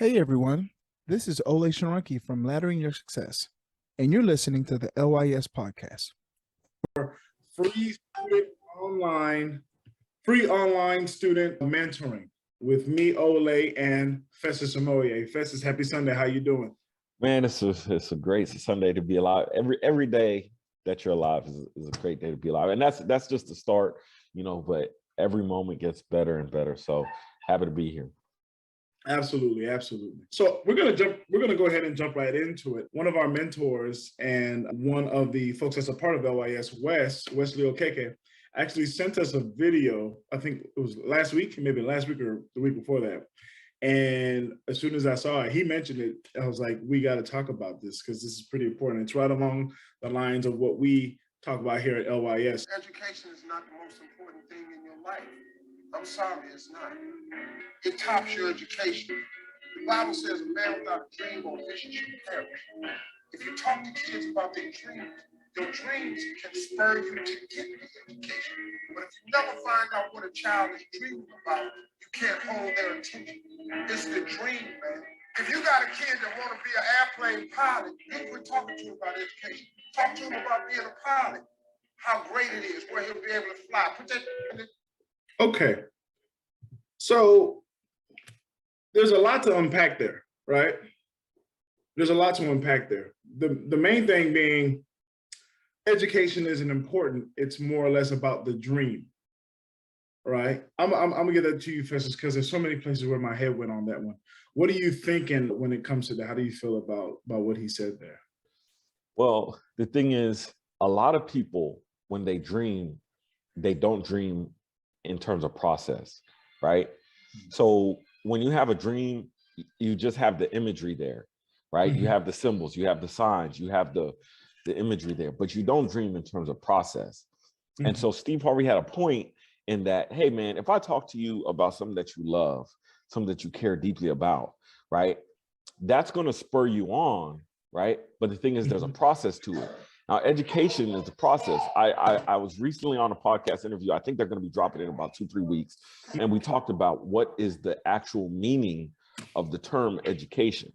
Hey everyone, this is Olay from Laddering Your Success, and you're listening to the LYS Podcast. Free student online, free online student mentoring with me, Olay, and Festus and Olay. Festus, happy Sunday. How you doing? Man, it's a great Sunday to be alive. Every day that you're alive is a great day to be alive, and that's just the start, But every moment gets better and better. So happy to be here. Absolutely, absolutely. So we're gonna go ahead and jump right into it. One of our mentors and one of the folks that's a part of LYS, Wesley Okeke, actually sent us a video. I think it was maybe last week or the week before that. And as soon as I saw it, he mentioned it. I was like, we got to talk about this because this is pretty important. It's right along the lines of what we talk about here at LYS. Education is not the most important thing in your life. I'm sorry, it's not. It tops your education. The Bible says a man without a dream or vision should perish. If you talk to kids about their dreams can spur you to get the education. But if you never find out what a child is dreaming about, you can't hold their attention. It's the dream, man. If you got a kid that want to be an airplane pilot, you quit talking to him about education. Talk to him about being a pilot, how great it is, where he'll be able to fly. Okay. So there's a lot to unpack there, right? There's a lot to unpack there. The main thing being education isn't important. It's more or less about the dream, right? I'm gonna get that to you, Festus, because there's so many places where my head went on that one. What are you thinking when it comes to that? How do you feel about what he said there? Well, the thing is, a lot of people, when they dream, they don't dream in terms of process, right? Mm-hmm. So when you have a dream, you just have the imagery there, right? Mm-hmm. You have the symbols, you have the signs, you have the imagery there, but you don't dream in terms of process. Mm-hmm. And so Steve Harvey had a point in that, hey man, if I talk to you about something that you love, something that you care deeply about, right? That's going to spur you on, right? But the thing is, there's a process to it. Now, education is the process. I was recently on a podcast interview. I think they're going to be dropping it in about 2-3 weeks. And we talked about what is the actual meaning of the term education.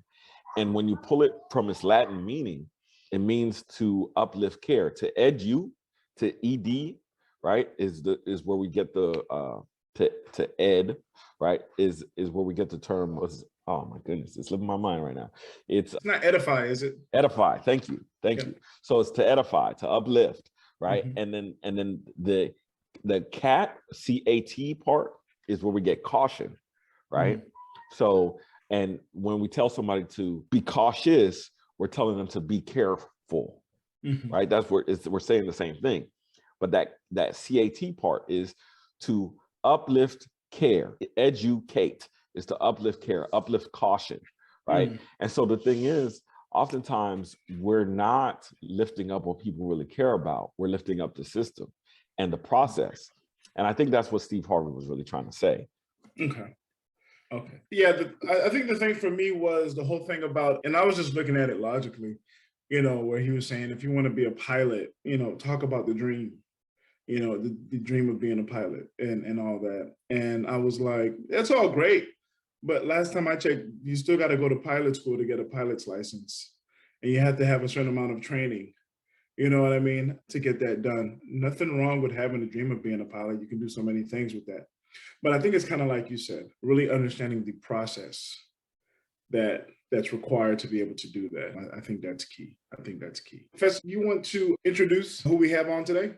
And when you pull it from its Latin meaning, it means to uplift care. To edu, to ed, right, is where we get the to ed, right, is where we get the term. Oh my goodness, it's living my mind right now. It's not edify, is it? Edify. Thank you. You. So it's to edify, to uplift, right? Mm-hmm. And then the CAT part is where we get caution, right? Mm-hmm. So, and when we tell somebody to be cautious, we're telling them to be careful, mm-hmm. right? That's where we're saying the same thing. But that CAT part is to uplift care, educate is to uplift care, uplift caution, right? Mm-hmm. And so the thing is, oftentimes we're not lifting up what people really care about. We're lifting up the system and the process. And I think that's what Steve Harvey was really trying to say. Okay. Yeah, I think the thing for me was the whole thing about, and I was just looking at it logically, where he was saying, if you want to be a pilot, talk about the dream, the dream of being a pilot and all that. And I was like, that's all great. But last time I checked, you still got to go to pilot school to get a pilot's license. And you have to have a certain amount of training, you know what I mean, to get that done. Nothing wrong with having a dream of being a pilot. You can do so many things with that. But I think it's kind of like you said, really understanding the process that's required to be able to do that. I think that's key. Fess, you want to introduce who we have on today?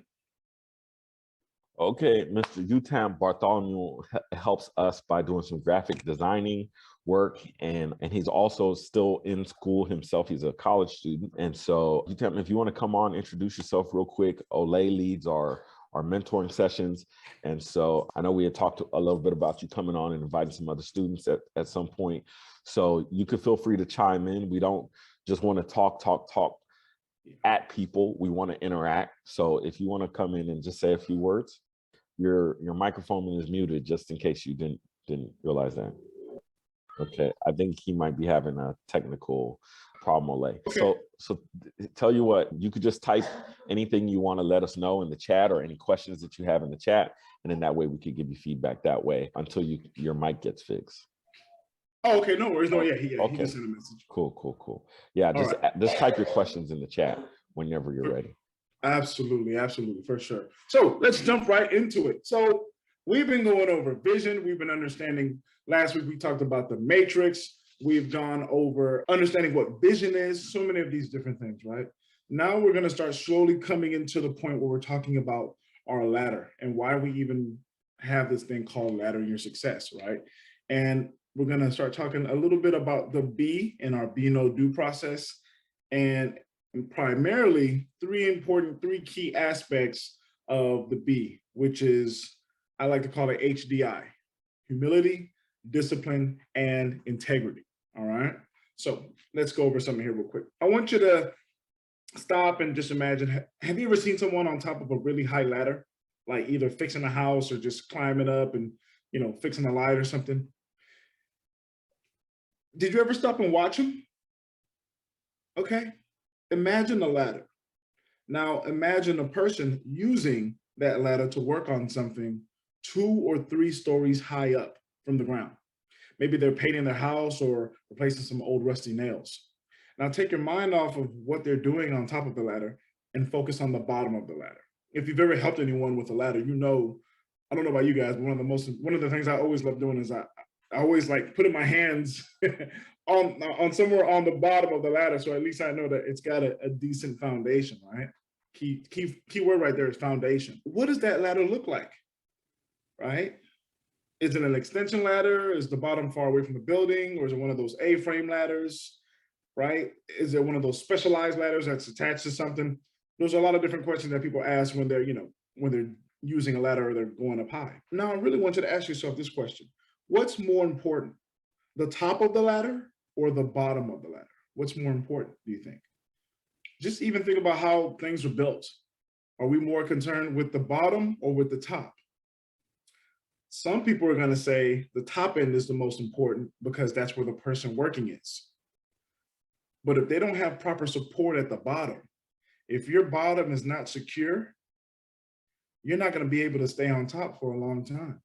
Okay, Mr. Utam Bartholomew helps us by doing some graphic designing work, and he's also still in school himself. He's a college student. And so, Utam, if you want to come on, introduce yourself real quick. Olay leads our mentoring sessions. And so I know we had talked a little bit about you coming on and inviting some other students at some point. So you could feel free to chime in. We don't just want to talk at people. We want to interact. So if you want to come in and just say a few words, your microphone is muted, just in case you didn't realize that. Okay, I think he might be having a technical problem, Olay. Okay. So tell you what, you could just type anything you want to let us know in the chat or any questions that you have in the chat, and then that way we could give you feedback that way until your mic gets fixed. Oh, okay, no worries. No, Oh, he okay. just sent a message. Cool. Yeah, All right. just type your questions in the chat whenever you're ready. Absolutely, for sure. So let's jump right into it. So we've been going over vision. We've been understanding. Last week we talked about the matrix. We've gone over understanding what vision is. So many of these different things, right? Now we're going to start slowly coming into the point where we're talking about our ladder and why we even have this thing called laddering your success, right? And we're going to start talking a little bit about the B in our be, know, do process, and primarily three key aspects of the B, which is, I like to call it HDI: humility, discipline, and integrity. All right. So let's go over something here real quick. I want you to stop and just imagine, have you ever seen someone on top of a really high ladder, like either fixing a house or just climbing up and, fixing a light or something? Did you ever stop and watch them? Okay. Imagine a ladder. Now imagine a person using that ladder to work on something 2 or 3 stories high up from the ground. Maybe they're painting their house or replacing some old rusty nails. Now take your mind off of what they're doing on top of the ladder and focus on the bottom of the ladder. If you've ever helped anyone with a ladder, I don't know about you guys, but one of the things I always love doing is I always like putting my hands on somewhere on the bottom of the ladder, so at least I know that it's got a decent foundation, right? Key word right there is foundation. What does that ladder look like, right? Is it an extension ladder? Is the bottom far away from the building? Or is it one of those A-frame ladders, right? Is it one of those specialized ladders that's attached to something? There's a lot of different questions that people ask when they're using a ladder or they're going up high. Now, I really want you to ask yourself this question. What's more important, the top of the ladder or the bottom of the ladder? What's more important, do you think? Just even think about how things are built. Are we more concerned with the bottom or with the top? Some people are going to say the top end is the most important because that's where the person working is. But if they don't have proper support at the bottom, if your bottom is not secure, you're not going to be able to stay on top for a long time.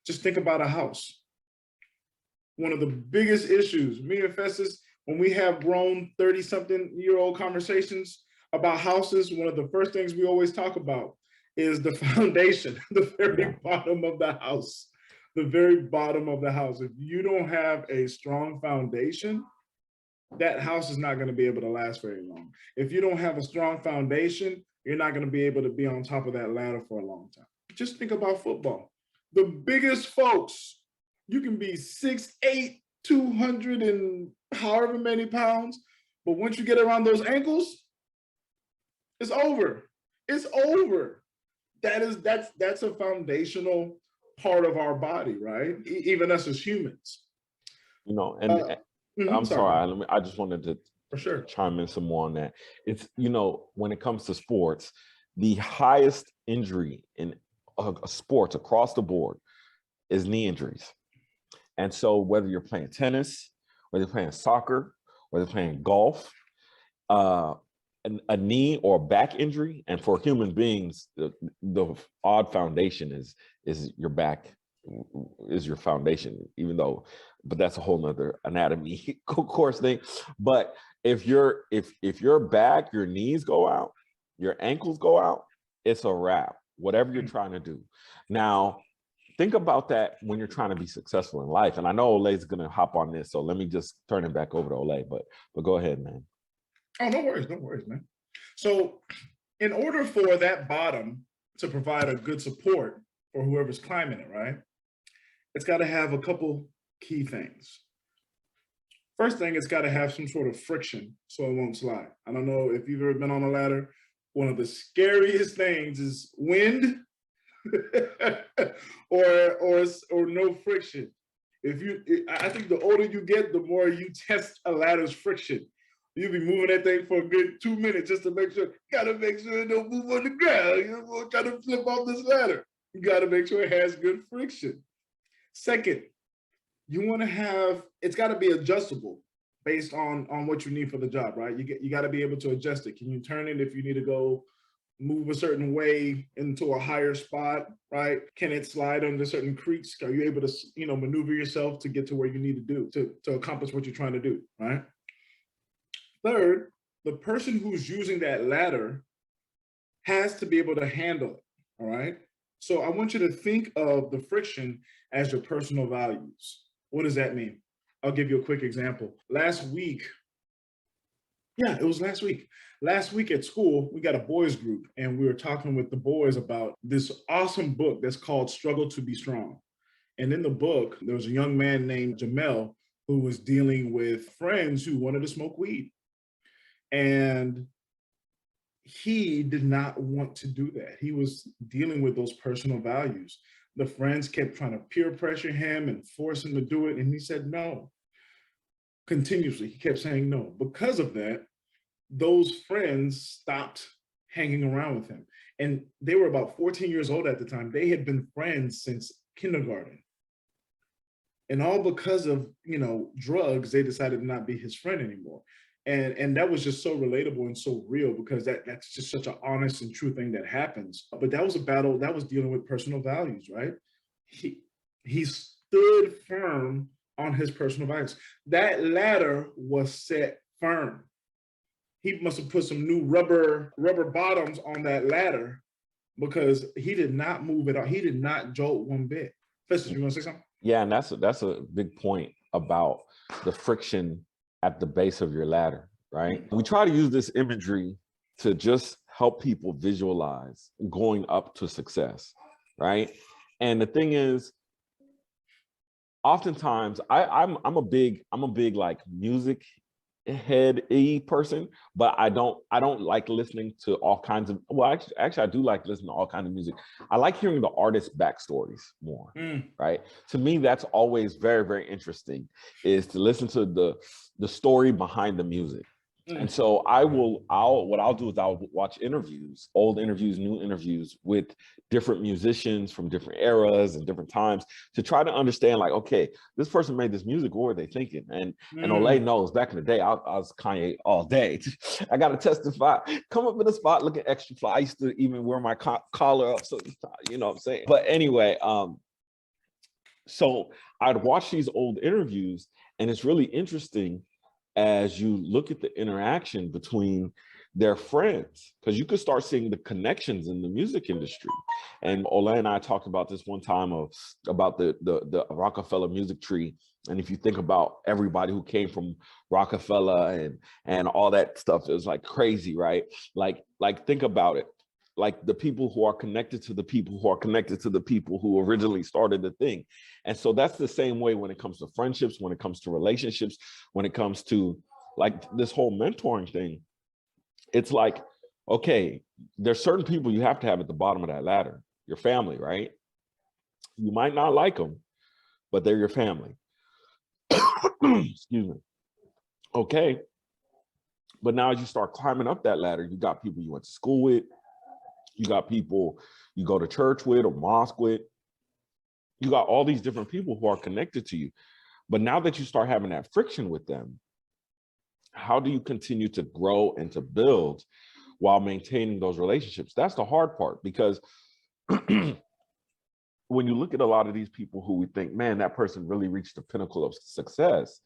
Just think about a house. One of the biggest issues, me and Festus, when we have grown 30-something-year-old conversations about houses, one of the first things we always talk about is the foundation, the very bottom of the house. The very bottom of the house. If you don't have a strong foundation, that house is not going to be able to last very long. If you don't have a strong foundation, you're not going to be able to be on top of that ladder for a long time. Just think about football. The biggest folks, you can be 6'8", 200 and however many pounds, but once you get around those ankles, it's over. It's over. That's a foundational part of our body, right? Even us as humans. I'm sorry. I just wanted to for sure chime in some more on that. It's, when it comes to sports, the highest injury in sports across the board is knee injuries. And so whether you're playing tennis, whether you're playing soccer, whether you're playing golf, a knee or back injury, and for human beings, the odd foundation is your back, is your foundation, but that's a whole nother anatomy course thing. But if your back, your knees go out, your ankles go out, it's a wrap, whatever you're trying to do. Now, think about that when you're trying to be successful in life. And I know Olay's going to hop on this, so let me just turn it back over to Olay, but go ahead, man. Oh, no worries, man. So in order for that bottom to provide a good support for whoever's climbing it, right, it's got to have a couple key things. First thing, it's got to have some sort of friction so it won't slide. I don't know if you've ever been on a ladder. One of the scariest things is wind or no friction. I think the older you get, the more you test a ladder's friction. You'll be moving that thing for a good 2 minutes just to make sure. Gotta make sure it don't move on the ground. You don't try to flip off this ladder. You gotta make sure it has good friction. Second, you want to have, it's got to be adjustable based on what you need for the job, right? You got to be able to adjust it. Can you turn it if you need to go move a certain way into a higher spot, right? Can it slide under certain creeks? Are you able to, maneuver yourself to get to where you need to do to accomplish what you're trying to do, right? Third, the person who's using that ladder has to be able to handle it, all right? So I want you to think of the friction as your personal values. What does that mean? I'll give you a quick example. Last week, yeah, it was last week. Last week at school, we got a boys group and we were talking with the boys about this awesome book that's called Struggle to Be Strong. And in the book, there was a young man named Jamel who was dealing with friends who wanted to smoke weed. And he did not want to do that. He was dealing with those personal values. The friends kept trying to peer pressure him and force him to do it. And he said no. Continuously, he kept saying no. Because of that, those friends stopped hanging around with him. And they were about 14 years old at the time. They had been friends since kindergarten. And all because of, drugs, they decided to not be his friend anymore. And that was just so relatable and so real because that's just such an honest and true thing that happens. But that was a battle that was dealing with personal values, right? He stood firm on his personal values. That ladder was set firm. He must have put some new rubber bottoms on that ladder because he did not move it out. He did not jolt one bit. Festus, you want to say something? Yeah, and that's a big point about the friction at the base of your ladder, right? We try to use this imagery to just help people visualize going up to success, right? And the thing is, oftentimes I'm a big like music head-y person, but I don't like listening to all kinds of, well, actually I do like listening to all kinds of music. I like hearing the artist backstories more, right? To me, that's always very, very interesting, is to listen to the story behind the music. And so what I'll do is I'll watch interviews, old interviews, new interviews with different musicians from different eras and different times to try to understand, like, okay, this person made this music, what were they thinking? And Olay knows back in the day, I was Kanye all day. I got to testify, come up in the spot looking extra fly. I used to even wear my collar up, so you know what I'm saying? But anyway, so I'd watch these old interviews, and it's really interesting as you look at the interaction between their friends, because you could start seeing the connections in the music industry. And Olay and I talked about this one time about the Rockefeller music tree. And if you think about everybody who came from Rockefeller and all that stuff, it was like crazy, right? Like think about it. Like the people who are connected to the people who are connected to the people who originally started the thing. And so that's the same way when it comes to friendships, when it comes to relationships, when it comes to like this whole mentoring thing. It's like, okay, there's certain people you have to have at the bottom of that ladder, your family, right? You might not like them, but they're your family. Excuse me. Okay. But now as you start climbing up that ladder, you got people you went to school with, you got people you go to church with or mosque with. You got all these different people who are connected to you. But now that you start having that friction with them, how do you continue to grow and to build while maintaining those relationships? That's the hard part, because when you look at a lot of these people who we think, man, that person really reached the pinnacle of success,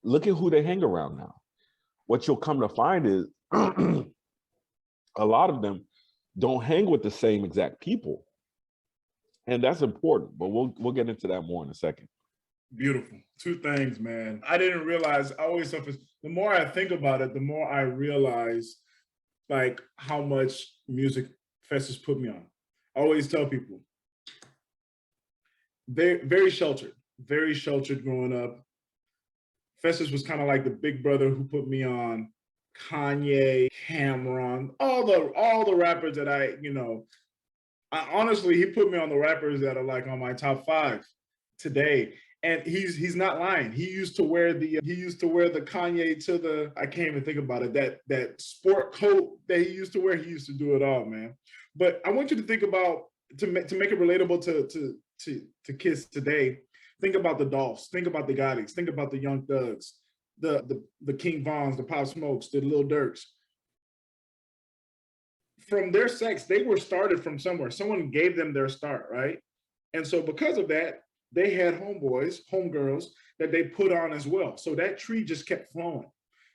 look at who they hang around now. What you'll come to find is a lot of them don't hang with the same exact people. And that's important, but we'll get into that more in a second. Beautiful. Two things, man. I didn't realize, I always surface, the more I think about it, the more I realize like how much music Festus put me on. I always tell people, very sheltered growing up. Festus was kind of like the big brother who put me on Kanye, Cameron, all the rappers that I honestly, he put me on the rappers that are like on my top 5 today. And he's not lying. He used to wear the Kanye to the, I can't even think about it, that sport coat that he used to wear. He used to do it all, man. But I want you to think about, to make it relatable to kids today, think about the Dolphs, think about the Gottics, think about the Young Thugs, the King Vons, the Pop Smokes, the Lil Durks. from their sex, they were started from somewhere. Someone gave them their start, right? And so because of that, they had homeboys, homegirls that they put on as well. So that tree just kept flowing.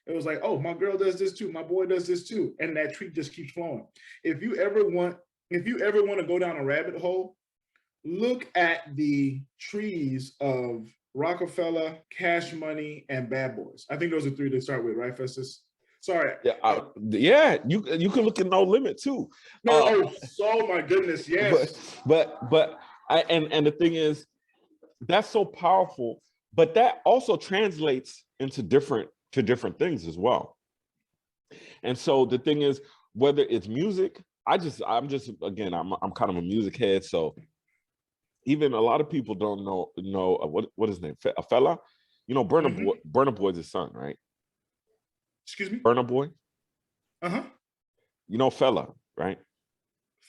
It was like, oh, my girl does this too, my boy does this too, and that tree just keeps flowing. If you ever want to go down a rabbit hole, look at the trees of Rockefeller, Cash Money, and Bad Boys. I think those are three to start with, right, Festus? Sorry. Yeah, you can look at No Limit too. No, oh my goodness, yes. But and the thing is, that's so powerful, but that also translates into different things as well. And so the thing is, whether it's music, I'm kind of a music head, so even a lot of people don't know what his name, a fella, Burna Boy's his son, right? Excuse me? Burna Boy? Uh-huh. You know Fella, right?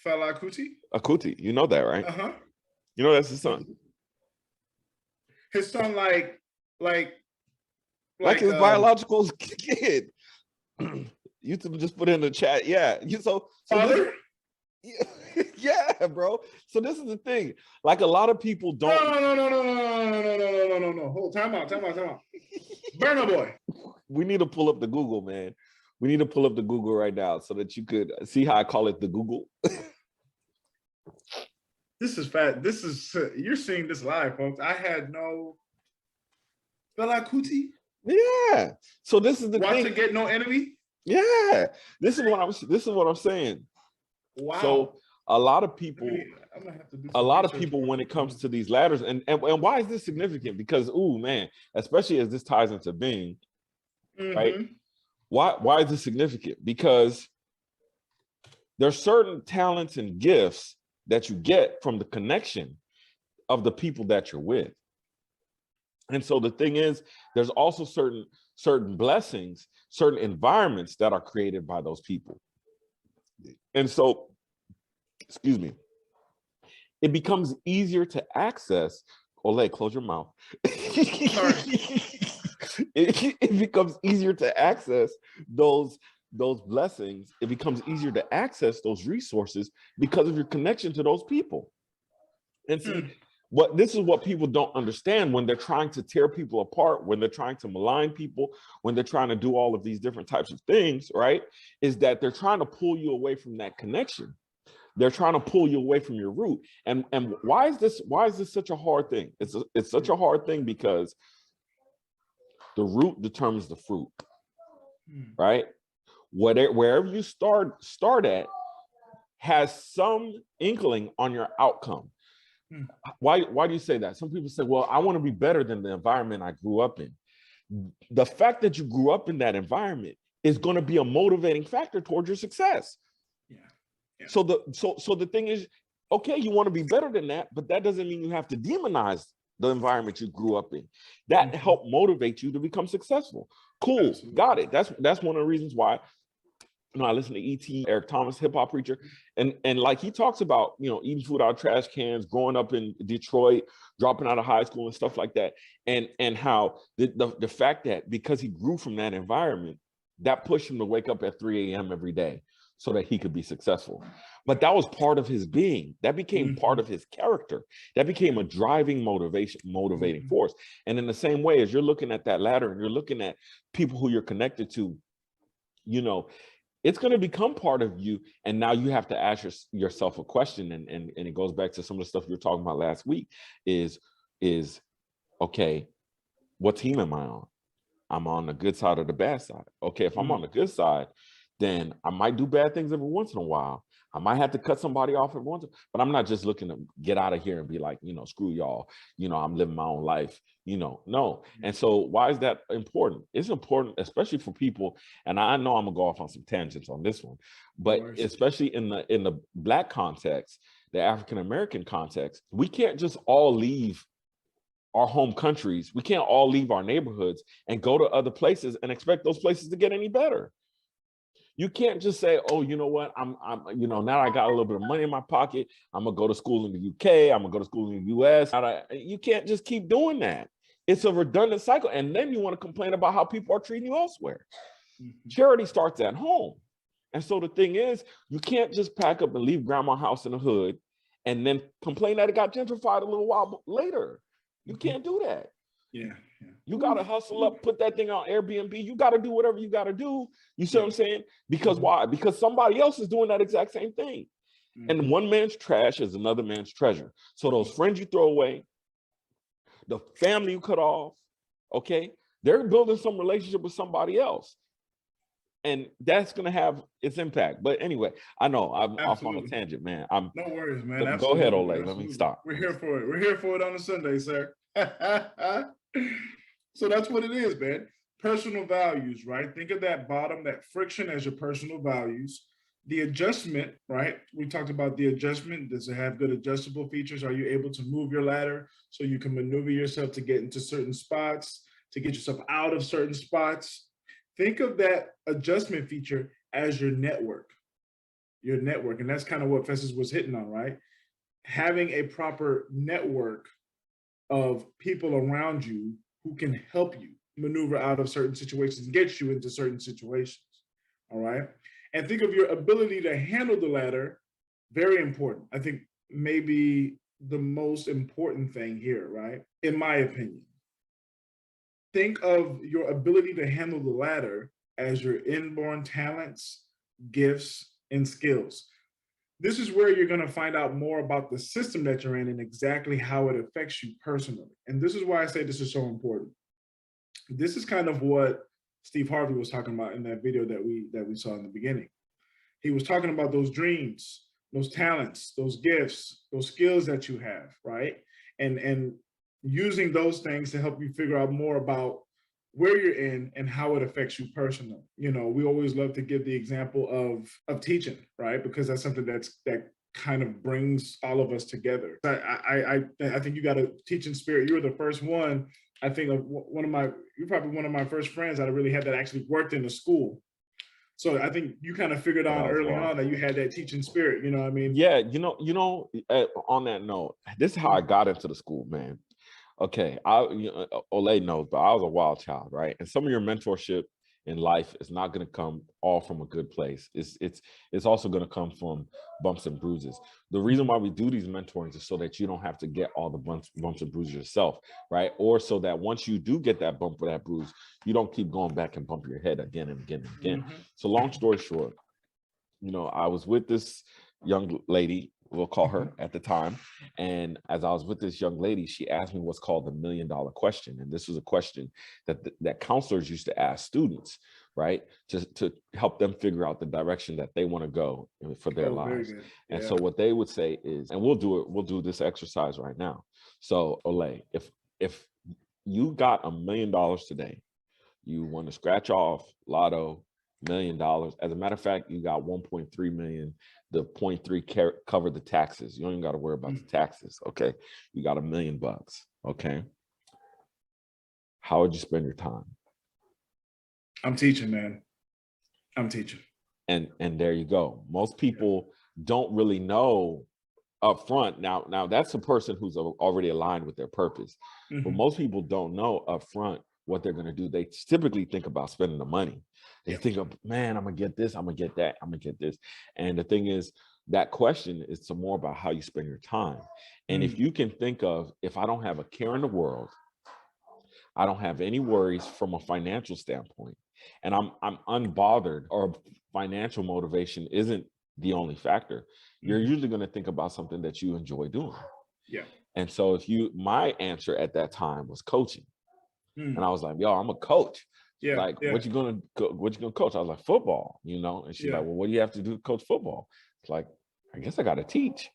Fela Kuti? Akuti, you know that, right? Uh-huh. You know that's his son. His son, like his biological kid. You just put in the chat, yeah. Father? Yeah, bro. So this is the thing. Like a lot of people don't. No. Hold, time out. Burna Boy. We need to pull up the Google, man. We need to pull up the Google right now so that you could see how I call it the Google. This is fat. You're seeing this live, folks. I had no. Fela Kuti? Yeah. So this is the Watch thing. It Get No Enemy? Yeah. This is what I'm saying. Wow. So a lot of people, I'm gonna have to do when it comes to these ladders, and why is this significant? Because, ooh, man, especially as this ties into Bing, right? Why is this significant? Because there's certain talents and gifts that you get from the connection of the people that you're with. And so the thing is, there's also certain blessings, certain environments that are created by those people. And so, excuse me, it becomes easier to access. Olay, close your mouth. It becomes easier to access those blessings. It becomes easier to access those resources because of your connection to those people. And see, this is what people don't understand when they're trying to tear people apart, when they're trying to malign people, when they're trying to do all of these different types of things, right? Is that they're trying to pull you away from that connection. They're trying to pull you away from your root. And why is this such a hard thing? It's such a hard thing because the root determines the fruit, right? Wherever you start at has some inkling on your outcome. Why do you say that? Some people say, well, I want to be better than the environment I grew up in. The fact that you grew up in that environment is going to be a motivating factor towards your success. Yeah. So the thing is, okay, you want to be better than that, but that doesn't mean you have to demonize the environment you grew up in. That helped motivate you to become successful. Cool, absolutely. Got it. That's one of the reasons why. I listen to E.T., Eric Thomas, hip hop preacher, and like he talks about, eating food out of trash cans, growing up in Detroit, dropping out of high school and stuff like that, and how the fact that because he grew from that environment, that pushed him to wake up at 3 a.m. every day so that he could be successful. But that was part of his being. That became part of his character. That became a driving motivating force. And in the same way, as you're looking at that ladder and you're looking at people who you're connected to, it's going to become part of you. And now you have to ask yourself a question. And it goes back to some of the stuff you were talking about last week is, okay, what team am I on? I'm on the good side or the bad side. Okay, if I'm on the good side, then I might do bad things every once in a while. I might have to cut somebody off every once in a while, but I'm not just looking to get out of here and be like, screw y'all, I'm living my own life, no. And so why is that important? It's important, especially for people, and I know I'm gonna go off on some tangents on this one, but especially in the Black context, the African-American context, we can't just all leave our home countries. We can't all leave our neighborhoods and go to other places and expect those places to get any better. You can't just say, oh, you know what? I'm now I got a little bit of money in my pocket. I'm gonna go to school in the UK. I'm gonna go to school in the US. You can't just keep doing that. It's a redundant cycle. And then you want to complain about how people are treating you elsewhere. Charity starts at home. And so the thing is, you can't just pack up and leave grandma's house in the hood and then complain that it got gentrified a little while later. You can't do that. Yeah. You got to hustle up, put that thing on Airbnb. You got to do whatever you got to do. You see what I'm saying? Because why? Because somebody else is doing that exact same thing. And one man's trash is another man's treasure. So those friends you throw away, the family you cut off, okay, they're building some relationship with somebody else. And that's going to have its impact. But anyway, I know I'm off on a tangent, man. No worries, man. Go ahead, Olay. Let me stop. We're here for it. We're here for it on a Sunday, sir. So that's what it is, man. Personal values, right? Think of that bottom, that friction as your personal values. The adjustment, right? We talked about the adjustment. Does it have good adjustable features? Are you able to move your ladder so you can maneuver yourself to get into certain spots, to get yourself out of certain spots? Think of that adjustment feature as your network. Your network. And that's kind of what Festus was hitting on, right? Having a proper network of people around you who can help you maneuver out of certain situations and get you into certain situations. All right. And think of your ability to handle the ladder. Very important. I think maybe the most important thing here, right? In my opinion, think of your ability to handle the ladder as your inborn talents, gifts, and skills. This is where you're going to find out more about the system that you're in and exactly how it affects you personally. And this is why I say this is so important. This is kind of what Steve Harvey was talking about in that video that we saw in the beginning. He was talking about those dreams, those talents, those gifts, those skills that you have, right? And using those things to help you figure out more about where you're in and how it affects you personally. You know, we always love to give the example of teaching, right? Because that's something that kind of brings all of us together. I think you got a teaching spirit. You were the first one, I think, of you're probably one of my first friends that I really had that actually worked in the school. So I think you kind of figured out early on that you had that teaching spirit, you know what I mean? Yeah, on that note, this is how I got into the school, man. Okay, Olay knows, but I was a wild child, right? And some of your mentorship in life is not going to come all from a good place. It's also going to come from bumps and bruises. The reason why we do these mentorings is so that you don't have to get all the bumps and bruises yourself, right? Or so that once you do get that bump or that bruise, you don't keep going back and bump your head again and again and again. So long story short, I was with this young lady, we'll call her at the time. And as I was with this young lady, she asked me what's called the $1 million question. And this was a question that counselors used to ask students, right? To help them figure out the direction that they want to go for their lives. And so what they would say is, and we'll do this exercise right now. So Olay, if you got $1 million today, you want to scratch off lotto, $1 million. As a matter of fact, you got 1.3 million. The 0.3 cover the taxes. You don't even got to worry about the taxes. Okay. You got $1 million. Okay. How would you spend your time? I'm teaching, man. I'm teaching. And there you go. Most people don't really know up front. Now that's a person who's already aligned with their purpose. But most people don't know up front what they're going to do. They typically think about spending the money. They think of, man, I'm going to get this, I'm going to get that, I'm going to get this. And the thing is, that question is some more about how you spend your time. And if you can think of, if I don't have a care in the world, I don't have any worries from a financial standpoint, and I'm unbothered, or financial motivation isn't the only factor, you're usually going to think about something that you enjoy doing. Yeah. And so my answer at that time was coaching. And I was like, yo, I'm a coach. What you gonna coach? I was like, football, And she's like, well, what do you have to do to coach football? It's like, I guess I got to teach,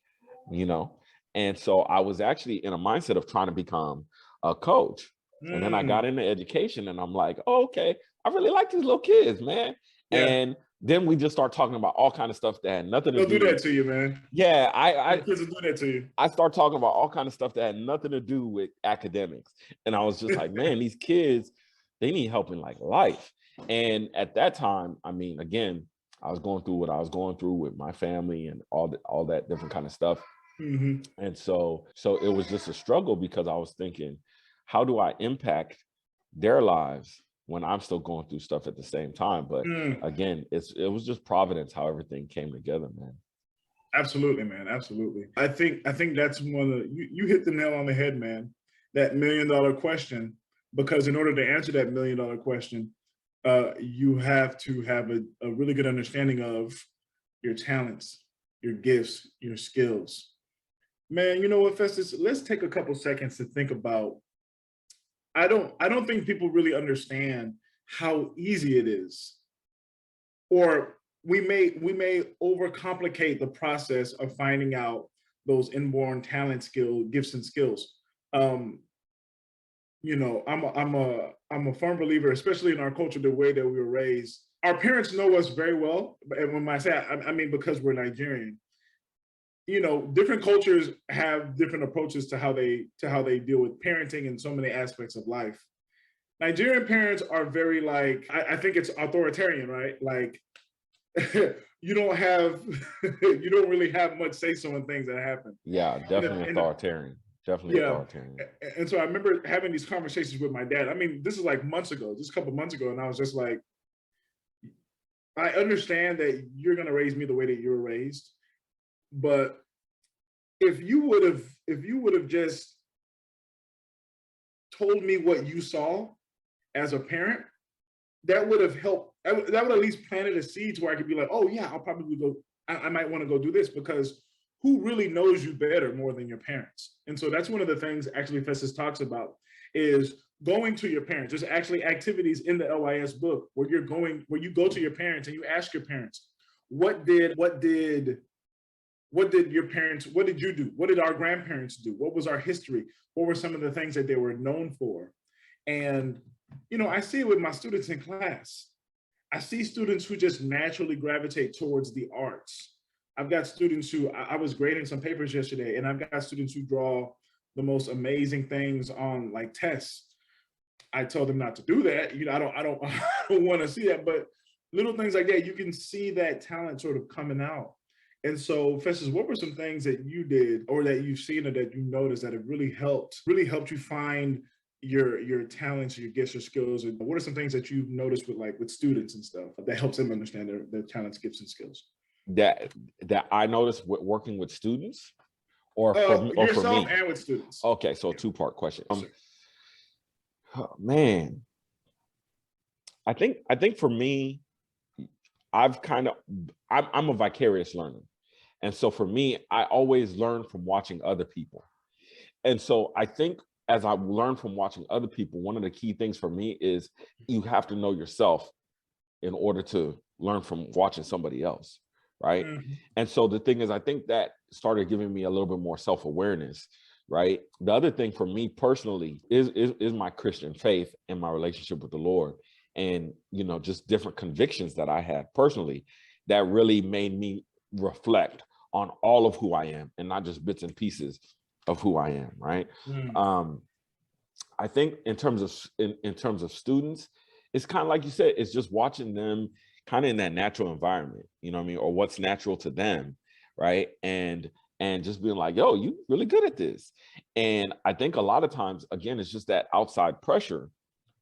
And so I was actually in a mindset of trying to become a coach. And then I got into education, and I'm like, oh, okay, I really like these little kids, man. And then we just start talking about all kind of stuff that had nothing to do. They'll do that to you, man. Yeah, kids will do that to you. I start talking about all kind of stuff that had nothing to do with academics, and I was just like, man, these kids, they need help in like life. And at that time, I mean, again, I was going through what I was going through with my family and all that different kind of stuff. And so it was just a struggle, because I was thinking, how do I impact their lives when I'm still going through stuff at the same time. But Mm. again, it was just providence how everything came together, man. Absolutely, man. Absolutely. I think that's one of the, you hit the nail on the head, man. That $1 million question, because in order to answer that $1 million question, you have to have a really good understanding of your talents, your gifts, your skills. Man, you know what, Festus? Let's take a couple seconds to think about. I don't think people really understand how easy it is, or we may overcomplicate the process of finding out those inborn talent, gifts and skills. Um, you know, I'm a firm believer, especially in our culture, the way that we were raised. Our parents know us very well, and when I say I mean because we're Nigerian. You know, different cultures have different approaches to how they deal with parenting and so many aspects of life. Nigerian parents are very like, I think it's authoritarian, right? Like you don't really have much say so in things that happen. Yeah, definitely authoritarian. Definitely Yeah. authoritarian. And so I remember having these conversations with my dad. I mean, this is like months ago, just a couple months ago, and I was just like, I understand that you're gonna raise me the way that you were raised, but if you would have just told me what you saw as a parent, that would have helped. That would at least planted a seed to where I could be like, oh yeah, I'll probably go. I might want to go do this, because who really knows you better more than your parents? And so that's one of the things actually Festus talks about, is going to your parents. There's actually activities in the LYS book where you go to your parents and you ask your parents, what did your parents, what did you do? What did our grandparents do? What was our history? What were some of the things that they were known for? And, you know, I see it with my students in class. I see students who just naturally gravitate towards the arts. I've got students who, I was grading some papers yesterday, and I've got students who draw the most amazing things on like tests. I told them not to do that. You know, I don't want to see that, but little things like that, you can see that talent sort of coming out. And so, Festus, what were some things that you did or that you've seen or that you noticed that have really helped you find your talents, your gifts, your skills? And what are some things that you've noticed with students and stuff that helps them understand their talents, gifts, and skills? That I noticed working with students, or for yourself me? And with students. Okay, so a two-part question. Oh, man, I think for me, I'm a vicarious learner. And so for me, I always learn from watching other people. And so I think as I learn from watching other people, one of the key things for me is you have to know yourself in order to learn from watching somebody else, right? Mm-hmm. And so the thing is, I think that started giving me a little bit more self-awareness, right? The other thing for me personally is my Christian faith and my relationship with the Lord. And, you know, just different convictions that I had personally that really made me reflect on all of who I am and not just bits and pieces of who I am, right? I think in terms of students, it's kind of like you said, it's just watching them kind of in that natural environment, you know what I mean? Or what's natural to them, right? And just being like, yo, you really good at this. And I think a lot of times, again, it's just that outside pressure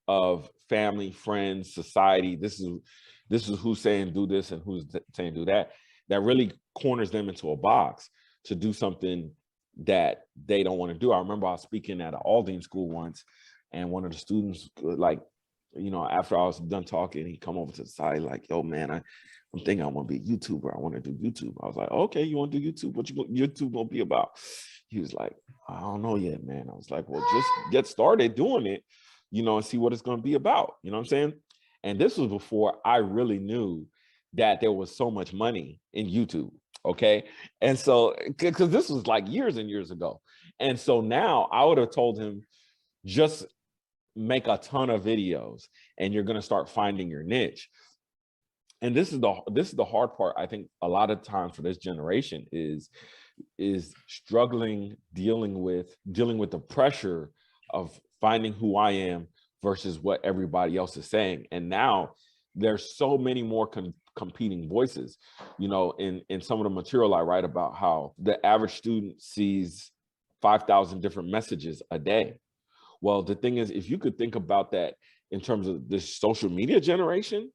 of family, friends, society. This is who's saying do this and who's saying do that. That really corners them into a box to do something that they don't want to do. I remember I was speaking at an Aldine school once, and one of the students, like, you know, after I was done talking, he come over to the side like, yo, man, I'm thinking I want to be a YouTuber. I want to do YouTube. I was like, okay, you want to do YouTube? What YouTube gonna be about? He was like, I don't know yet, man. I was like, well, just get started doing it, you know, and see what it's going to be about. You know what I'm saying? And this was before I really knew that there was so much money in YouTube. Okay. And so, because this was like years and years ago. And so now I would have told him, just make a ton of videos and you're going to start finding your niche. And this is the hard part. I think a lot of times for this generation is struggling, dealing with the pressure of finding who I am versus what everybody else is saying. And now there's so many more competing voices, you know, in some of the material I write about how the average student sees 5,000 different messages a day. Well, the thing is, if you could think about that in terms of this social media generation,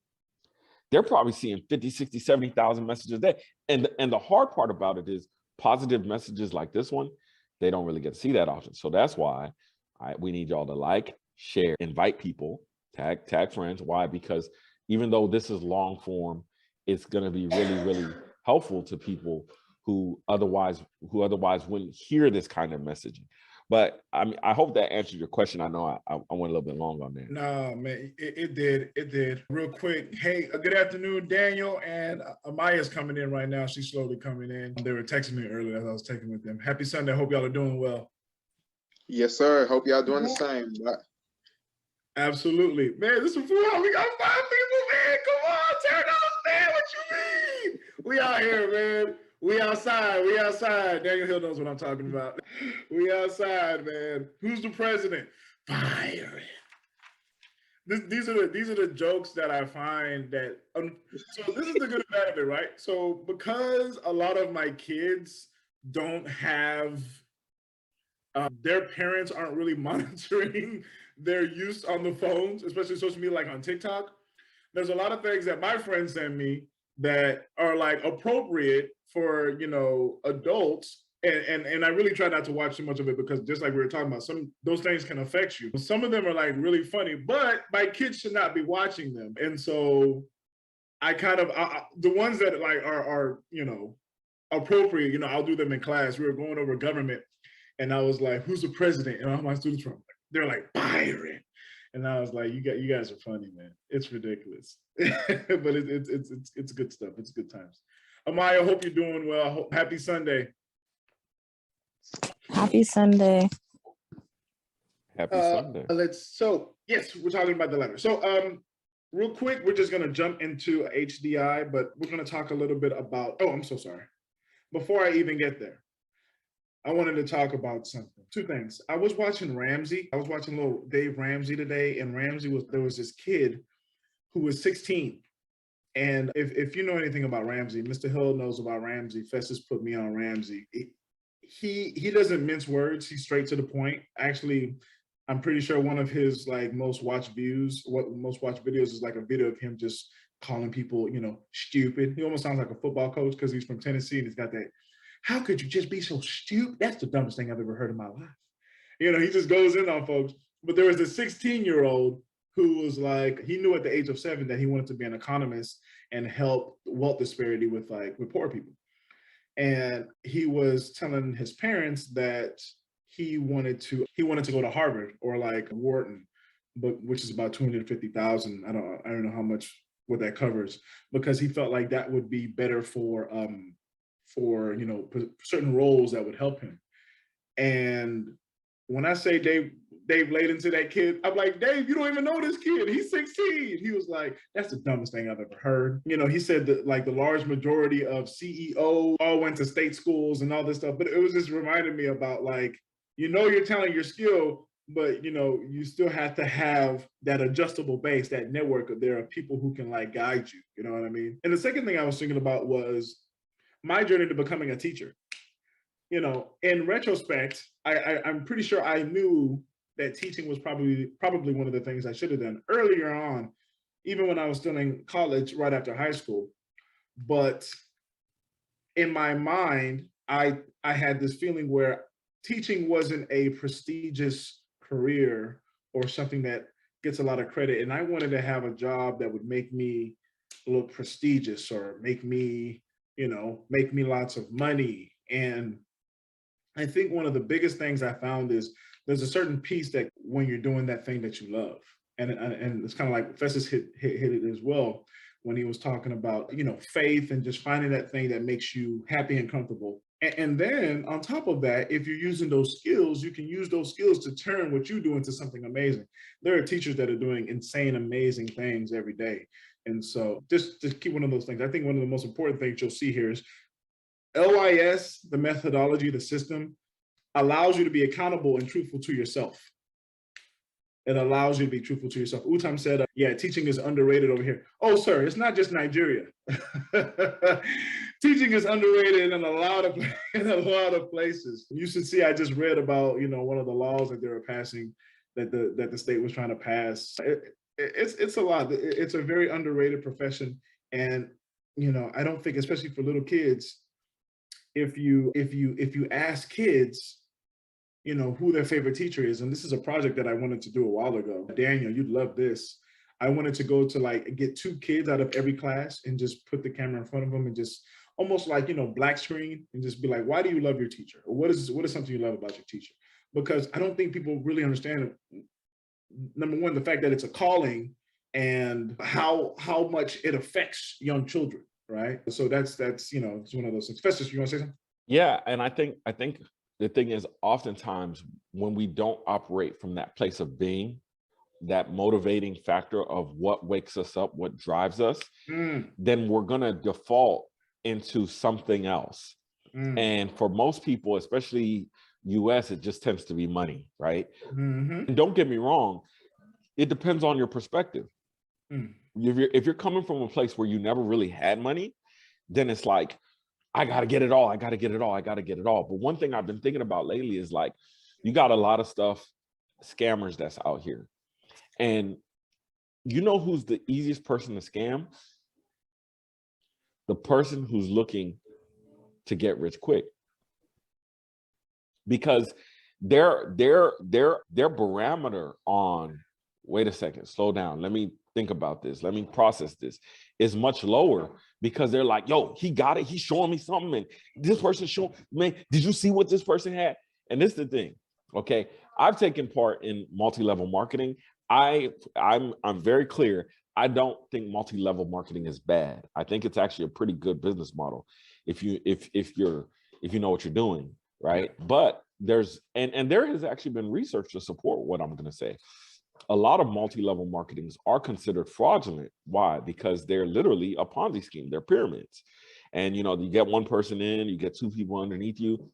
they're probably seeing 50, 60, 70,000 messages a day. And the hard part about it is positive messages like this one, they don't really get to see that often. So that's why we need y'all to like, share, invite people, tag friends. Why? Because even though this is long form, it's going to be really, really helpful to people who otherwise wouldn't hear this kind of messaging. But I mean, I hope that answered your question. I know I went a little bit long on that. No, man, it did. Real quick. Hey, good afternoon, Daniel. And Amaya's coming in right now. She's slowly coming in. They were texting me earlier as I was taking with them. Happy Sunday. Hope y'all are doing well. Yes, sir. Hope y'all doing the same. Absolutely. Man, this is full. We got 5 people, man. Come on, turn up, man. What you mean? We out here, man. We outside. We outside. Daniel Hill knows what I'm talking about. We outside, man. Who's the president? Fire it. These are the jokes that I find that. So this is the good and bad of it, right? So because a lot of my kids don't have, their parents aren't really monitoring their use on the phones, especially social media, like on TikTok. There's a lot of things that my friends send me that are like appropriate for, you know, adults. And I really try not to watch too much of it because just like we were talking about, those things can affect you. Some of them are like really funny, but my kids should not be watching them. And so I kind of, the ones that like are, you know, appropriate, you know, I'll do them in class. We were going over government and I was like, who's the president? And all my students were, they're like, Byron. And I was like, you guys are funny, man. It's ridiculous. But it's good stuff. It's good times. Amaya, hope you're doing well. Happy Sunday. Happy Sunday. Happy Sunday. Yes, we're talking about the letter. So real quick, we're just gonna jump into HDI, but we're gonna talk a little bit about, I'm so sorry. Before I even get there, I wanted to talk about something. 2 things. I was watching Ramsey. I was watching little Dave Ramsey today, and there was this kid who was 16. And if you know anything about Ramsey, Mr. Hill knows about Ramsey. Festus put me on Ramsey. He doesn't mince words. He's straight to the point. Actually, I'm pretty sure one of his like most watched videos is like a video of him just calling people, you know, stupid. He almost sounds like a football coach because he's from Tennessee and he's got that, how could you just be so stupid? That's the dumbest thing I've ever heard in my life. You know, he just goes in on folks. But there was a 16-year-old who was like, he knew at the age of 7 that he wanted to be an economist and help wealth disparity with poor people. And he was telling his parents that he wanted to go to Harvard or like Wharton, but which is about $250,000. I don't know how much what that covers, because he felt like that would be better for you know, certain roles that would help him. And when I say Dave laid into that kid, I'm like, Dave, you don't even know this kid. He's 16. He was like, that's the dumbest thing I've ever heard. You know, he said that like the large majority of CEOs all went to state schools and all this stuff. But it was just reminding me about like, you know, your talent, your skill, but you know, you still have to have that adjustable base, that network of there are people who can like guide you. You know what I mean? And the second thing I was thinking about was my journey to becoming a teacher. You know, in retrospect, I'm pretty sure I knew that teaching was probably one of the things I should have done earlier on, even when I was still in college, right after high school. But in my mind, I had this feeling where teaching wasn't a prestigious career or something that gets a lot of credit. And I wanted to have a job that would make me look prestigious or make me lots of money. And I think one of the biggest things I found is there's a certain piece that when you're doing that thing that you love, and it's kind of like Festus hit it as well when he was talking about, you know, faith and just finding that thing that makes you happy and comfortable. And then on top of that, if you're using those skills, you can use those skills to turn what you do into something amazing. There are teachers that are doing insane, amazing things every day. And so just keep one of those things. I think one of the most important things you'll see here is LYS, the methodology, the system, allows you to be accountable and truthful to yourself. It allows you to be truthful to yourself. Utam said, yeah, teaching is underrated over here. Oh, sir, it's not just Nigeria. Teaching is underrated in a lot of places. You should see, I just read about, you know, one of the laws that they were passing that the state was trying to pass. It's a lot. It's a very underrated profession, and I don't think, especially for little kids, if you ask kids, who their favorite teacher is, and this is a project that I wanted to do a while ago. Daniel, you'd love this. I wanted to go to get 2 kids out of every class and just put the camera in front of them and just almost black screen and just be like, why do you love your teacher? Or what is something you love about your teacher? Because I don't think people really understand, number one, the fact that it's a calling and how much it affects young children, right? So that's it's one of those things. Festus, you want to say something? Yeah, and I think the thing is, oftentimes when we don't operate from that place of being, that motivating factor of what wakes us up, what drives us, then we're gonna default into something else. And for most people, especially US, it just tends to be money, right? And don't get me wrong, it depends on your perspective. If you're coming from a place where you never really had money, then it's like, I gotta get it all, I gotta get it all, I gotta get it all. But one thing I've been thinking about lately is you got a lot of stuff, scammers that's out here. And who's the easiest person to scam? The person who's looking to get rich quick. Because their barometer on, wait a second, slow down, let me think about this, let me process this, is much lower, because they're like, yo, he got it, he's showing me something, and this person showing, man, did you see what this person had? And this is the thing, okay? I've taken part in multi-level marketing. I'm very clear. I don't think multi-level marketing is bad. I think it's actually a pretty good business model if you know what you're doing, right? But there's and there has actually been research to support what I'm going to say. A lot of multi-level marketings are considered fraudulent. Why? Because they're literally a Ponzi scheme. They're pyramids. And you get one person in, you get 2 people underneath you.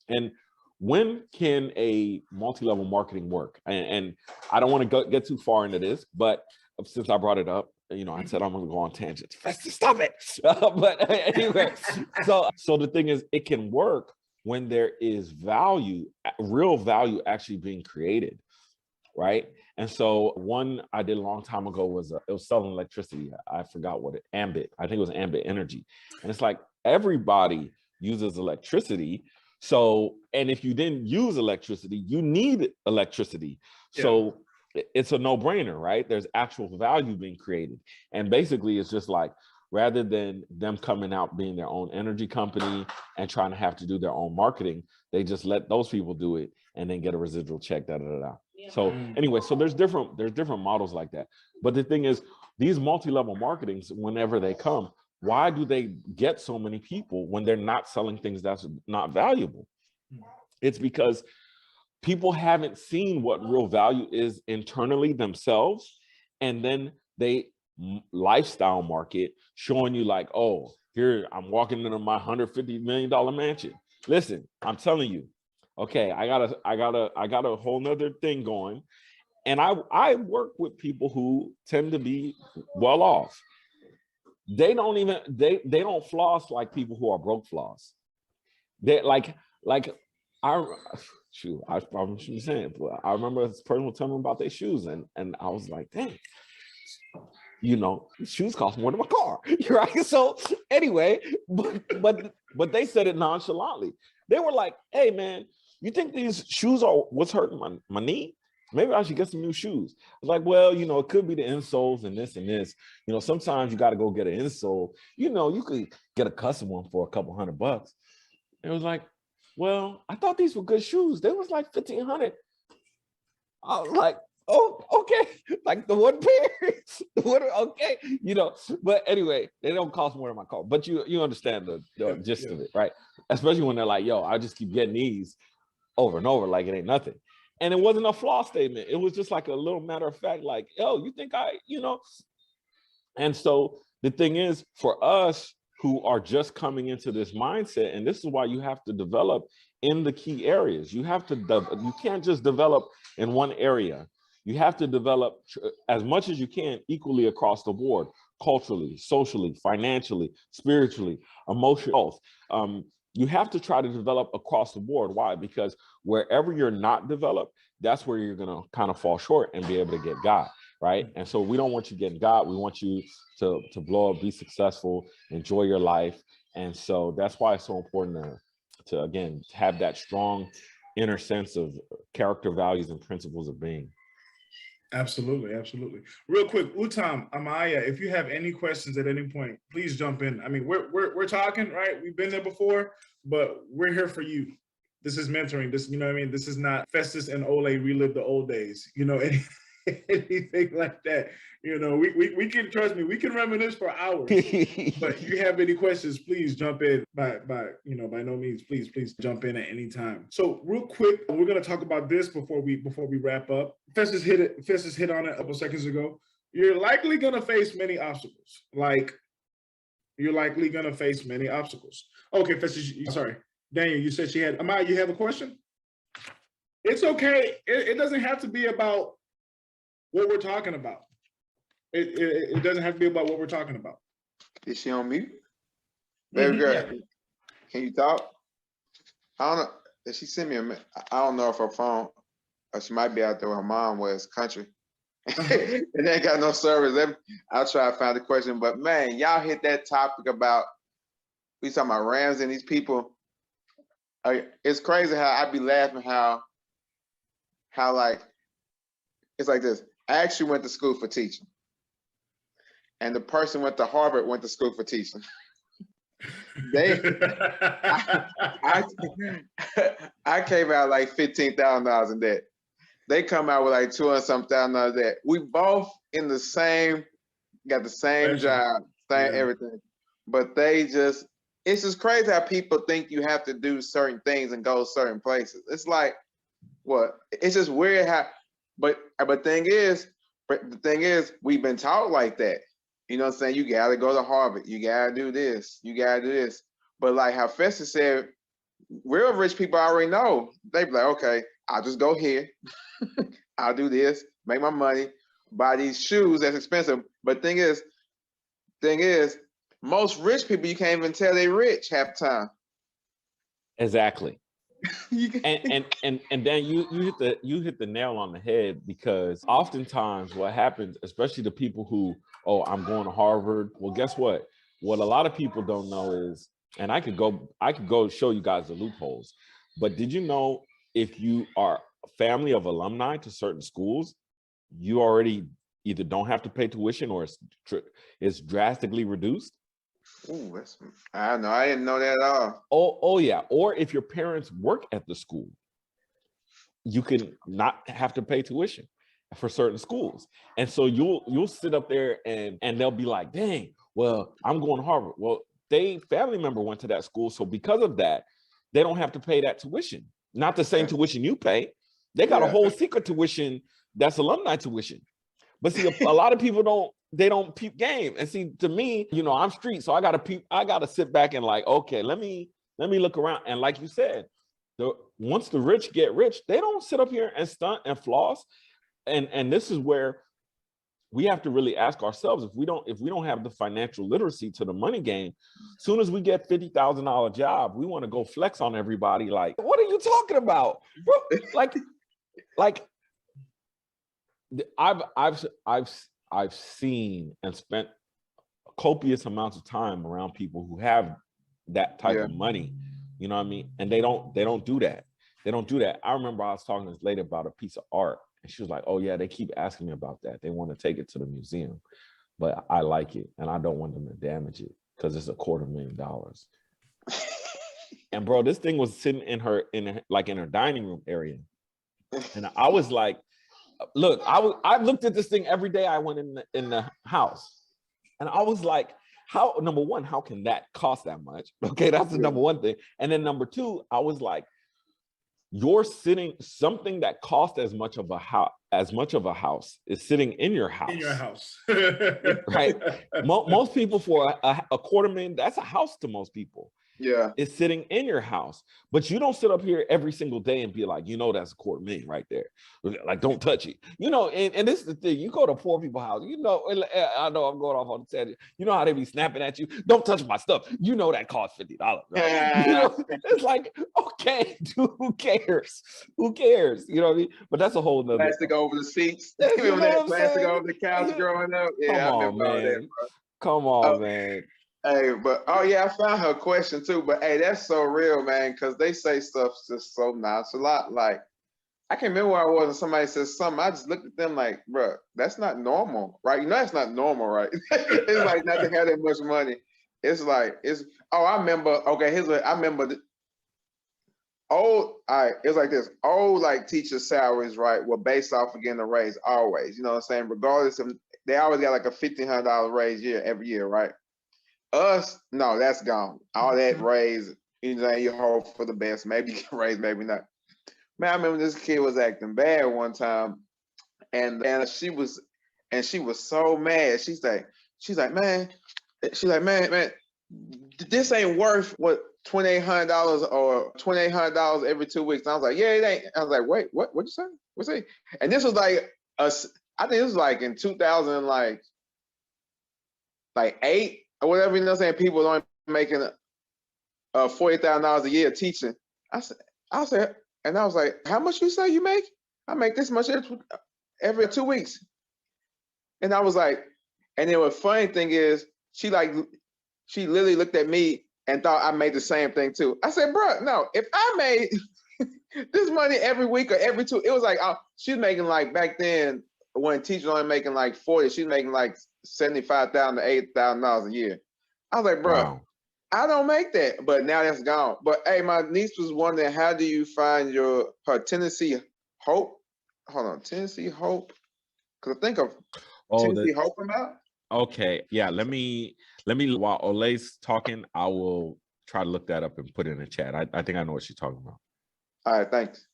And when can a multi-level marketing work? And I don't want to get too far into this, but since I brought it up, I said I'm going to go on tangents. Stop it. But anyway, so the thing is, it can work when there is value, real value actually being created, right? And so one I did a long time ago was it was selling electricity. I forgot what Ambit. I think it was Ambit Energy. And it's like, everybody uses electricity. So, and if you didn't use electricity, you need electricity. Yeah. So it's a no-brainer, right? There's actual value being created. And basically it's just like, rather than them coming out being their own energy company and trying to have to do their own marketing, they just let those people do it and then get a residual check, Yeah. So anyway, so there's different models like that. But the thing is, these multi-level marketings, whenever they come, why do they get so many people when they're not selling things that's not valuable? It's because people haven't seen what real value is internally themselves, and then they lifestyle market, showing you like, oh, here I'm walking into my $150 million mansion. Listen, I'm telling you, okay, I got a whole nother thing going, and I work with people who tend to be well off. They don't floss like people who are broke floss. They I'm saying, I remember this person was telling me about their shoes, and I was like, dang, shoes cost more than my car, right? So anyway, but they said it nonchalantly. They were like, hey man, you think these shoes are what's hurting my knee? Maybe I should get some new shoes. I was like, well, it could be the insoles and this and this. Sometimes you got to go get an insole. You could get a custom one for a couple $100. It was like, well, I thought these were good shoes. They was like $1,500. I was like, oh, okay. Like the one pair, okay. But anyway, they don't cost more than my car. But you understand the gist of it, right? Especially when they're like, yo, I just keep getting these over and over like it ain't nothing. And it wasn't a flaw statement. It was just like a little matter of fact, like, yo, you think And so the thing is, for us who are just coming into this mindset, and this is why you have to develop in the key areas. You can't just develop in one area. You have to develop as much as you can equally across the board, culturally, socially, financially, spiritually, emotional health. You have to try to develop across the board. Why? Because wherever you're not developed, that's where you're gonna kind of fall short and be able to get God, right? And so we don't want you getting God. We want you to blow up, be successful, enjoy your life. And so that's why it's so important to again have that strong inner sense of character, values, and principles of being. Absolutely, absolutely. Real quick, Utam, Amaya, if you have any questions at any point, please jump in. I mean, we're talking, right? We've been there before, but we're here for you. This is mentoring. This, you know what I mean? This is not Festus and Olay relive the old days, you know, anything like that. You know, we can, trust me, we can reminisce for hours. But if you have any questions, please jump in by no means, please jump in at any time. So real quick, we're going to talk about this before we wrap up. Festus hit on it a couple seconds ago. You're likely going to face many obstacles. Okay, Festus, sorry. Daniel, you said she had, Amaya, you have a question? It's okay. It doesn't have to be about what we're talking about. It doesn't have to be about what we're talking about. Is she on mute? Baby girl, Yeah. Can you talk? I don't know. Did she send me I don't know if her phone, or she might be out there where her mom was, country. And they ain't got no service. I'll try to find the question. But man, y'all hit that topic about, we talking about Rams and these people. It's crazy how I be laughing how like, it's like this. I actually went to school for teaching. And the person went to Harvard, went to school for teaching. I came out like $15,000 in debt. They come out with like $200,000 debt. We both got the same job, everything. But it's just crazy how people think you have to do certain things and go certain places. It's like, what? It's just weird how, but the thing is, we've been taught like that. You know what I'm saying? You gotta go to Harvard. You gotta do this. You gotta do this. But like how Festus said, real rich people already know. They be like, okay, I'll just go here. I'll do this, make my money, buy these shoes that's expensive. But thing is, most rich people, you can't even tell they rich half the time. Exactly. and then you hit the nail on the head, because oftentimes what happens, especially the people who, oh, I'm going to Harvard. Well, guess what? What a lot of people don't know is, and I could go show you guys the loopholes, but did you know if you are a family of alumni to certain schools, you already either don't have to pay tuition or it's drastically reduced? Ooh, I know. I didn't know that at all. Oh yeah. Or if your parents work at the school, you can not have to pay tuition for certain schools. And so you'll sit up there and they'll be like, dang, well, I'm going to Harvard. Well, they family member went to that school. So because of that, they don't have to pay that tuition. Not the same tuition you pay. They got a whole secret tuition that's alumni tuition. But see, a lot of people don't peep game. And see, to me, you know, I'm street, so I gotta sit back and like, okay, let me look around. And like you said, once the rich get rich, they don't sit up here and stunt and floss. And this is where we have to really ask ourselves, if we don't have the financial literacy to the money game, as soon as we get $50,000 job, we want to go flex on everybody. Like, what are you talking about, bro? Like I've seen and spent copious amounts of time around people who have that type of money, you know what I mean? And they don't do that. They don't do that. I remember I was talking to this lady about a piece of art, and she was like, oh yeah, they keep asking me about that. They want to take it to the museum, but I like it and I don't want them to damage it because it's $250,000. And bro, this thing was sitting in her dining room area. And I was like, look, I looked at this thing every day I went in the house, and I was like, number one, how can that cost that much? Okay, that's the number one thing. And then number two, I was like, you're sitting, something that cost as much of a house is sitting in your house. In your house. Right? Most people, for a $250,000, that's a house to most people. Yeah. It's sitting in your house, but you don't sit up here every single day and be like, that's $250,000 right there. Like, don't touch it. And this is the thing. You go to poor people's house, I know I'm going off on the tangent. You know how they be snapping at you? Don't touch my stuff. That costs $50. Right? It's like, okay, dude, who cares? Who cares? You know what I mean? But that's a whole nother. Plastic over the seats. You Remember know that what I'm plastic saying? over the couch growing up? Yeah, Come I on, remember all that, man. bro. Come on, man. Hey, but I found her question too. But hey, that's so real, man, because they say stuff just so nonchalant. Like, I can't remember where I was and somebody said something. I just looked at them like, bro, that's not normal, right? That's not normal, right? It's like not to have that much money. It's like, I remember, okay, I remember it was like this. Old like teacher salaries, right, were based off of getting a raise always. You know what I'm saying? Regardless of, they always got like a $1,500 raise every year, right? Us, no, that's gone. All that raise, you hope for the best. Maybe you can raise, maybe not. Man, I remember this kid was acting bad one time, and she was so mad. She's like, man, this ain't worth what $2,800 or $2,800 every 2 weeks. And I was like, yeah, it ain't. I was like, wait, what'd you say? What's it? And this was like I think it was like in 2000, like 8 or whatever. You know what I'm saying? People only making $40,000 a year teaching. I said, and I was like, how much you say you make? I make this much every 2 weeks. And I was like, and then the funny thing is, she literally looked at me and thought I made the same thing too. I said, bro, no, if I made this money every week or every 2, it was like, she's making like back then when teachers only making like 40, she's making like $75,000 to $80,000 a year. I was like, bro, wow. I don't make that, but now that's gone. But hey, my niece was wondering, how do you find her Tennessee Hope? Hold on, Tennessee Hope? Because I think of Tennessee Hope about. Okay, yeah. Let me while Olay's talking, I will try to look that up and put it in the chat. I think I know what she's talking about. All right, thanks.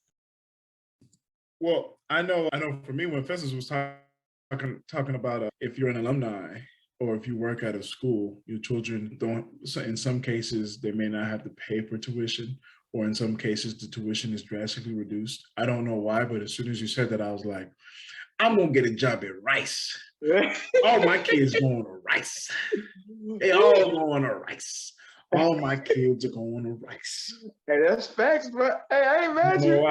Well, I know for me, when Festus was talking about if you're an alumni or if you work at a school, your children don't, in some cases, they may not have to pay for tuition, or in some cases, the tuition is drastically reduced. I don't know why, but as soon as you said that, I was like, I'm going to get a job at Rice. All my kids going to Rice. They all going to Rice. All my kids are going to Rice. Hey, that's facts, bro. Hey, I ain't mad at you.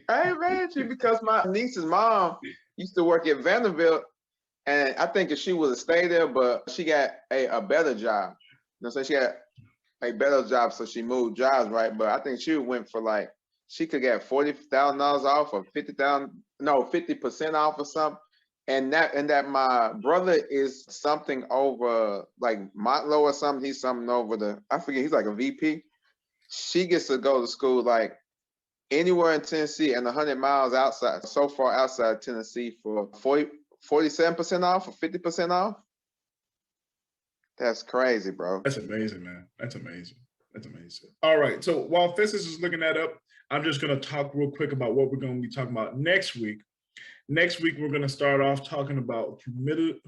I ain't mad at you because my niece's mom used to work at Vanderbilt, and I think if she would have stayed there, but she got a better job. You know what I'm saying? She got a better job, so she moved jobs, right? But I think she went for like, she could get $40,000 off or 50% off or something. And that my brother is something over like Montlow or something. He's something over I forget, he's like a VP. She gets to go to school like anywhere in Tennessee and 100 miles outside, so far outside Tennessee for 47% off or 50% off. That's crazy, bro. That's amazing, man. That's amazing. All right. So while Festus is looking that up, I'm just going to talk real quick about what we're going to be talking about next week. Next week, we're going to start off talking about humility,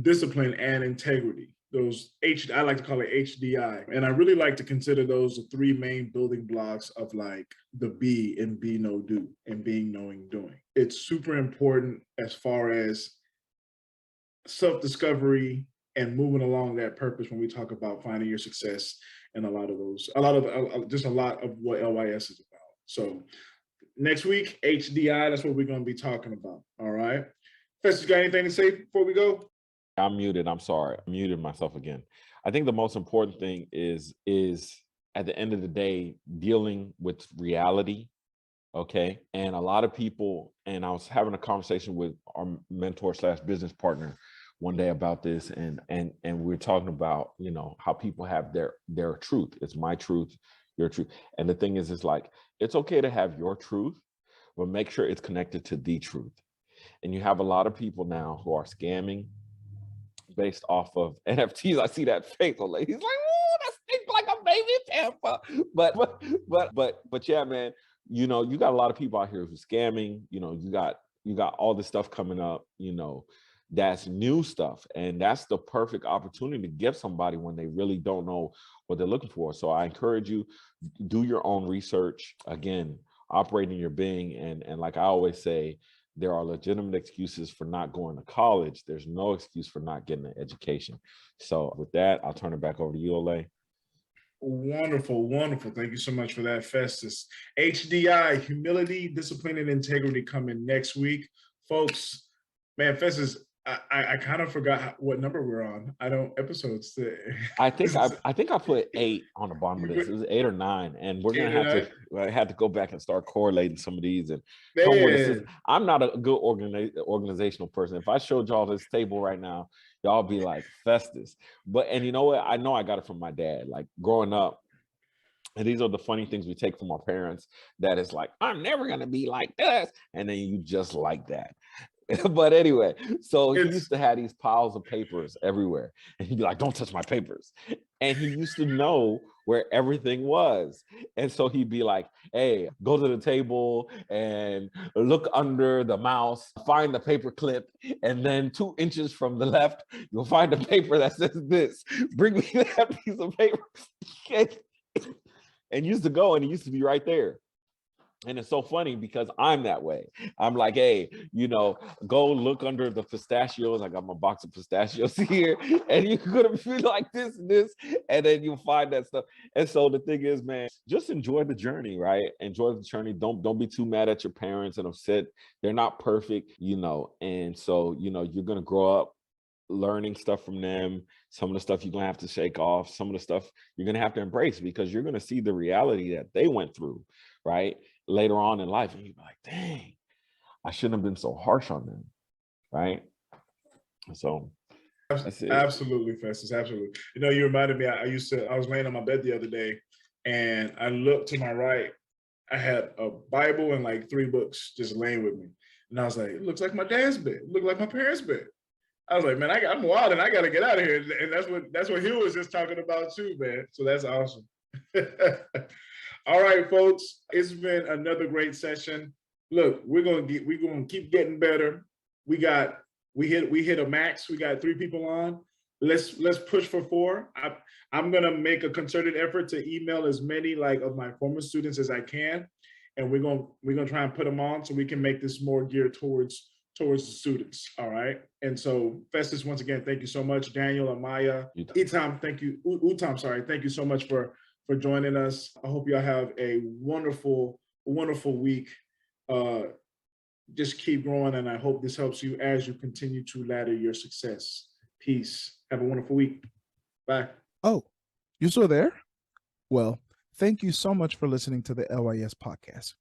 discipline, and integrity. Those I like to call it HDI. And I really like to consider those the 3 main building blocks of like the be and be, no, do, and being, knowing, doing. It's super important as far as self-discovery and moving along that purpose when we talk about finding your success and a lot of what LYS is about. So next week, HDI, that's what we're going to be talking about. All right. Festus, you got anything to say before we go? I'm muted. I'm sorry. I muted myself again. I think the most important thing is at the end of the day, dealing with reality. Okay. And a lot of people, and I was having a conversation with our mentor / business partner one day about this, and we were talking about, how people have their truth. It's my truth, your truth. And the thing is, it's like, it's okay to have your truth, but make sure it's connected to the truth. And you have a lot of people now who are scamming based off of NFTs. I see that face. He's like, "Oh, that's like a baby Tampa." But yeah, man. You got a lot of people out here who's scamming. You got all this stuff coming up. that's new stuff. And that's the perfect opportunity to give somebody when they really don't know what they're looking for. So I encourage you, do your own research. Again, operate in your being. And like I always say, there are legitimate excuses for not going to college. There's no excuse for not getting an education. So with that, I'll turn it back over to you, Olay. Wonderful, wonderful. Thank you so much for that, Festus. HDI, humility, discipline, and integrity coming next week. Folks, man, Festus, I kind of forgot what number we're on. I don't episodes today. I think I put 8 on the bottom of this. It was 8 or 9, and we're gonna have to go back and start correlating some of these and come with. I'm not a good organizational person. If I showed y'all this table right now, y'all be like Festus. And you know what? I know I got it from my dad. Like growing up, and these are the funny things we take from our parents. That is like, I'm never gonna be like this, and then you just like that. But anyway, so he used to have these piles of papers everywhere, and he'd be like, don't touch my papers. And he used to know where everything was. And so he'd be like, hey, go to the table and look under the mouse, find the paper clip, and then 2 inches from the left, you'll find a paper that says this. Bring me that piece of paper. And used to go, and he used to be right there. And it's so funny because I'm that way. I'm like, hey, go look under the pistachios. I got my box of pistachios here, and you're gonna feel like this, and then you'll find that stuff. And so the thing is, man, just enjoy the journey, right? Enjoy the journey. Don't be too mad at your parents and upset. They're not perfect, and so you're gonna grow up learning stuff from them. Some of the stuff you're gonna have to shake off. Some of the stuff you're gonna have to embrace because you're gonna see the reality that they went through, right? Later on in life, and you're like, dang, I shouldn't have been so harsh on them, right? So that's it. Absolutely, Festus, absolutely. You reminded me, I was laying on my bed the other day, and I looked to my right. I had a Bible and like 3 books just laying with me. And I was like, it looks like my dad's bed. It looked like my parents' bed. I was like, man, I'm wild and I got to get out of here. And that's what Hill was just talking about too, man. So that's awesome. All right, folks, it's been another great session. Look, we're gonna keep getting better. We hit a max. We got 3 people on. Let's push for 4. I'm gonna make a concerted effort to email as many of my former students as I can, and we're gonna try and put them on so we can make this more geared towards the students. All right. And so Festus, once again, thank you so much. Daniel, Amaya, Utam, thank you. Utam, sorry, thank you so much for joining us. I hope y'all have a wonderful, wonderful week. Just keep growing, and I hope this helps you as you continue to ladder your success. Peace. Have a wonderful week. Bye. Oh, you still there? Well, thank you so much for listening to the LYS podcast.